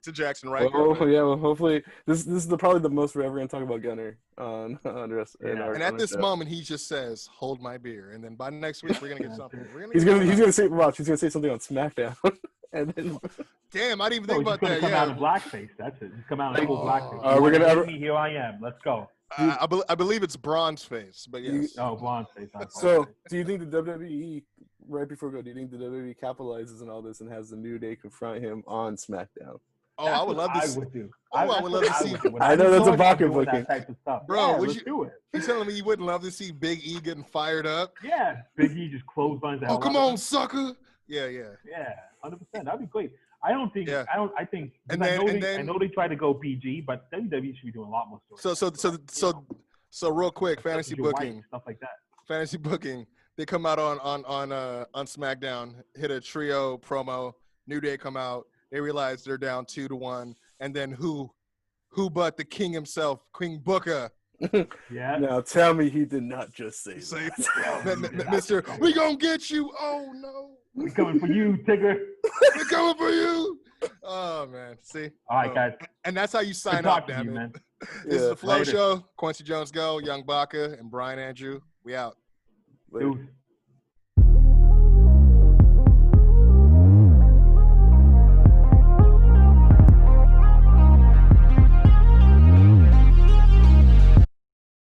to Jaxson Ryker. Well, hopefully this is probably the most we're ever gonna talk about Gunner on rest. And at this moment, he just says, "Hold my beer," and then by next week we're gonna get something. He's gonna say something on SmackDown, and then damn, I didn't even think about that. Come out in blackface. That's it. Just come out in full blackface. We're gonna. Here I am. Let's go. I believe it's bronze face, but yes. Bronze face. So, do you think the WWE, right before we go, do you think the WWE capitalizes on all this and has the New Day confront him on SmackDown? Oh, I would love to see. I would love to see. I know that's a pocket booking. Bro, you telling me you wouldn't love to see Big E getting fired up? Yeah, Big E just clotheslines. Oh, come on, sucker! Yeah, 100%. That'd be great. I don't think. Yeah. I think. I know they try to go PG, but WWE should be doing a lot more stories. So real quick, fantasy booking, stuff like that. Fantasy booking. They come out on SmackDown, hit a trio promo. New Day come out. They realize they're down 2-1, and then who but the king himself, King Booker. Yeah. Now tell me he did not just say that. Mister, we gonna get you. Oh no. We coming for you, Tigger. We're coming for you. Oh man, see. All right, guys. And that's how you sign up, damn it. Man. This is the Flow Show. Quincy Jones, Go, Young Baca, and Brian Andrew. We out. Dude.